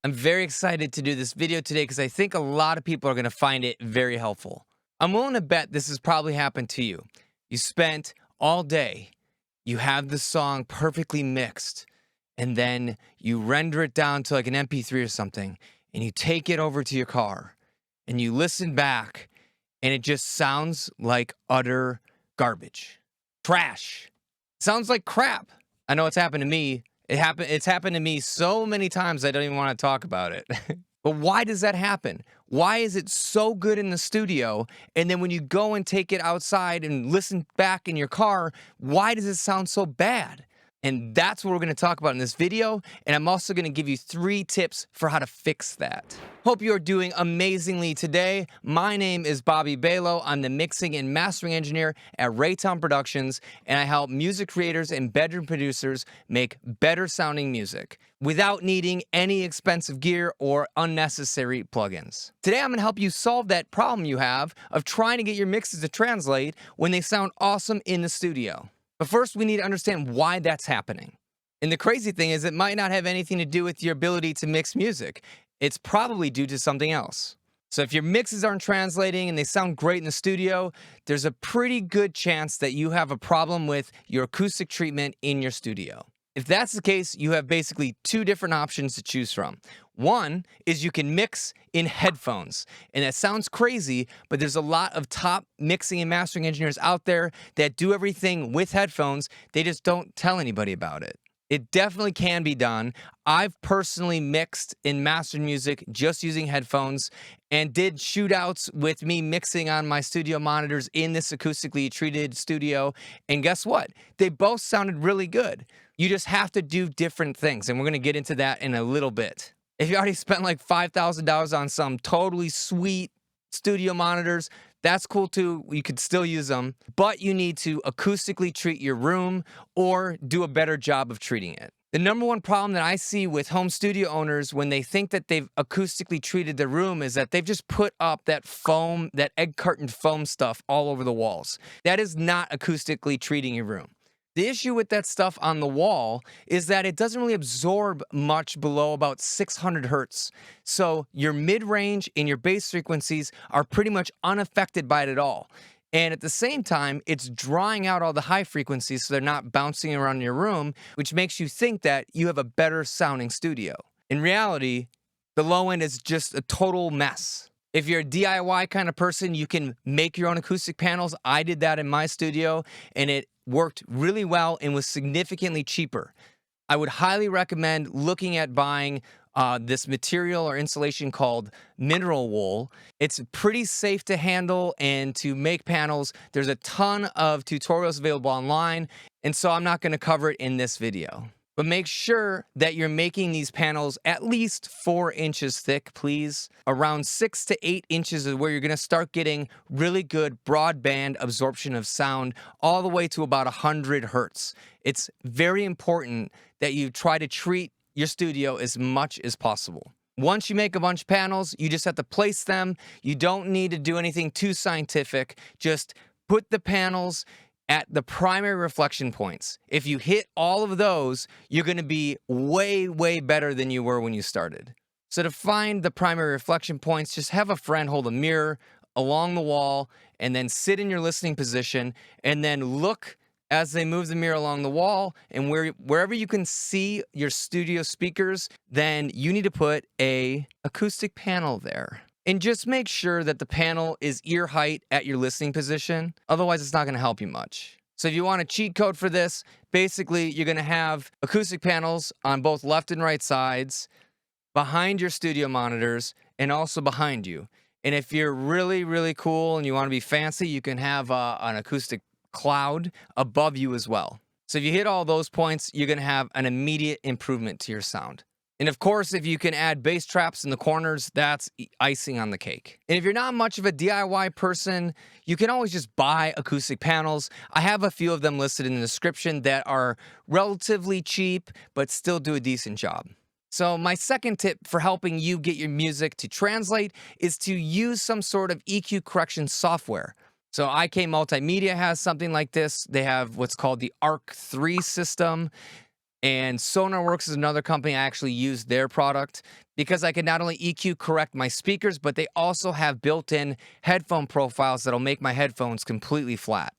I'm very excited to do this video today because I think a lot of people are going to find it very helpful. I'm willing to bet this has probably happened to you. You spent all day, you have the song perfectly mixed, and then you render it down to like an MP3 or something, and you take it over to your car, and you listen back, and it just sounds like utter garbage. Trash. Sounds like crap. I know it's happened to me. It's happened to me so many times I don't even want to talk about it. But why does that happen? Why is it so good in the studio, and then when you go and take it outside and listen back in your car, why does it sound so bad? And that's what we're going to talk about in this video, and I'm also going to give you 3 tips for how to fix that. Hope you're doing amazingly today. My name is Bobby Balo. I'm the mixing and mastering engineer at Raytown Productions, and I help music creators and bedroom producers make better sounding music without needing any expensive gear or unnecessary plugins. Today I'm going to help you solve that problem you have of trying to get your mixes to translate when they sound awesome in the studio. But first, we need to understand why that's happening. And the crazy thing is, it might not have anything to do with your ability to mix music. It's probably due to something else. So if your mixes aren't translating and they sound great in the studio, there's a pretty good chance that you have a problem with your acoustic treatment in your studio. If that's the case, you have basically 2 different options to choose from. One is you can mix in headphones, and that sounds crazy, but there's a lot of top mixing and mastering engineers out there that do everything with headphones. They just don't tell anybody about it. It definitely can be done. I've personally mixed and mastered music just using headphones and did shootouts with me mixing on my studio monitors in this acoustically treated studio. And guess what? They both sounded really good. You just have to do different things, and we're going to get into that in a little bit. If you already spent like $5,000 on some totally sweet studio monitors, that's cool too. You could still use them, but you need to acoustically treat your room or do a better job of treating it. The number one problem that I see with home studio owners when they think that they've acoustically treated their room is that they've just put up that foam, that egg carton foam stuff all over the walls. That is not acoustically treating your room. The issue with that stuff on the wall is that it doesn't really absorb much below about 600 hertz. So your mid-range and your bass frequencies are pretty much unaffected by it at all. And at the same time, it's drawing out all the high frequencies so they're not bouncing around your room, which makes you think that you have a better sounding studio. In reality, the low end is just a total mess. If you're a DIY kind of person, you can make your own acoustic panels. I did that in my studio, and it worked really well and was significantly cheaper. I would highly recommend looking at buying this material or insulation called mineral wool. It's pretty safe to handle and to make panels. There's a ton of tutorials available online, and so I'm not going to cover it in this video. But make sure that you're making these panels at least 4 inches thick, please. Around 6 to 8 inches is where you're gonna start getting really good broadband absorption of sound, all the way to about 100 hertz. It's very important that you try to treat your studio as much as possible. Once you make a bunch of panels, you just have to place them. You don't need to do anything too scientific. Just put the panels at the primary reflection points. If you hit all of those, you're going to be way, way better than you were when you started. So to find the primary reflection points, just have a friend hold a mirror along the wall and then sit in your listening position and then look as they move the mirror along the wall, and wherever you can see your studio speakers, then you need to put a acoustic panel there. And just make sure that the panel is ear height at your listening position. Otherwise, it's not going to help you much. So if you want a cheat code for this, basically, you're going to have acoustic panels on both left and right sides, behind your studio monitors, and also behind you. And if you're really, really cool and you want to be fancy, you can have an acoustic cloud above you as well. So if you hit all those points, you're going to have an immediate improvement to your sound. And of course, if you can add bass traps in the corners, that's icing on the cake. And if you're not much of a DIY person, you can always just buy acoustic panels. I have a few of them listed in the description that are relatively cheap, but still do a decent job. So my second tip for helping you get your music to translate is to use some sort of EQ correction software. So IK Multimedia has something like this. They have what's called the ARC 3 system. And SonarWorks is another company. I actually use their product because I can not only EQ correct my speakers, but they also have built-in headphone profiles that'll make my headphones completely flat.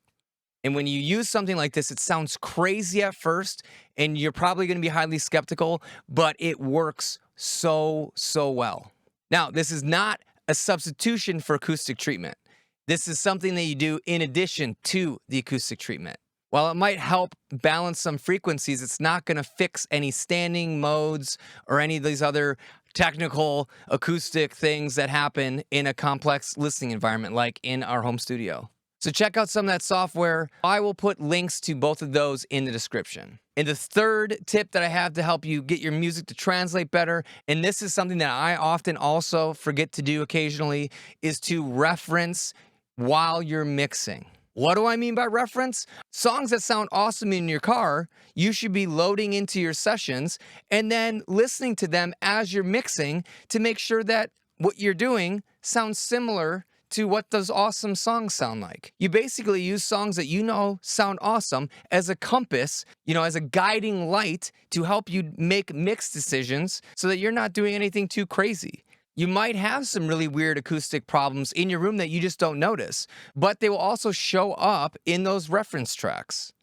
And when you use something like this, it sounds crazy at first, and you're probably going to be highly skeptical, but it works so well. Now, this is not a substitution for acoustic treatment. This is something that you do in addition to the acoustic treatment. While it might help balance some frequencies, it's not going to fix any standing modes or any of these other technical acoustic things that happen in a complex listening environment like in our home studio. So check out some of that software. I will put links to both of those in the description. And the third tip that I have to help you get your music to translate better, and this is something that I often also forget to do occasionally, is to reference while you're mixing. What do I mean by reference? Songs that sound awesome in your car, you should be loading into your sessions and then listening to them as you're mixing to make sure that what you're doing sounds similar to what those awesome songs sound like. You basically use songs that you know sound awesome as a compass, as a guiding light to help you make mix decisions so that you're not doing anything too crazy. You might have some really weird acoustic problems in your room that you just don't notice, but they will also show up in those reference tracks.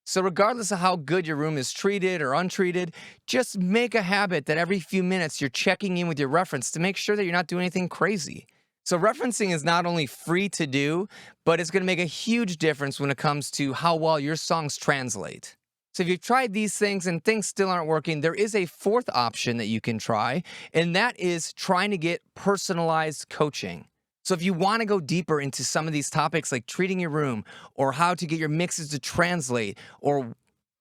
So regardless of how good your room is treated or untreated, just make a habit that every few minutes you're checking in with your reference to make sure that you're not doing anything crazy. So referencing is not only free to do, but it's going to make a huge difference when it comes to how well your songs translate. So if you've tried these things and things still aren't working, there is a fourth option that you can try, and that is trying to get personalized coaching. So if you want to go deeper into some of these topics like treating your room or how to get your mixes to translate or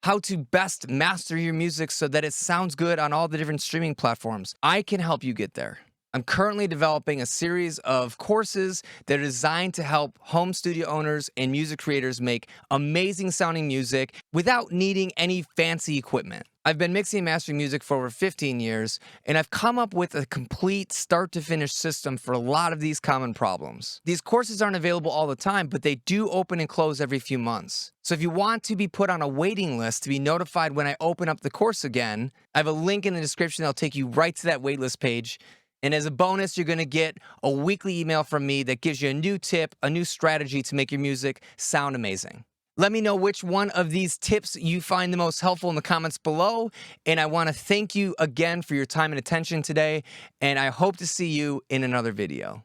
how to best master your music so that it sounds good on all the different streaming platforms, I can help you get there. I'm currently developing a series of courses that are designed to help home studio owners and music creators make amazing sounding music without needing any fancy equipment. I've been mixing and mastering music for over 15 years, and I've come up with a complete start to finish system for a lot of these common problems. These courses aren't available all the time, but they do open and close every few months. So if you want to be put on a waiting list to be notified when I open up the course again, I have a link in the description that'll take you right to that waitlist page. And as a bonus, you're going to get a weekly email from me that gives you a new tip, a new strategy to make your music sound amazing. Let me know which one of these tips you find the most helpful in the comments below. And I want to thank you again for your time and attention today. And I hope to see you in another video.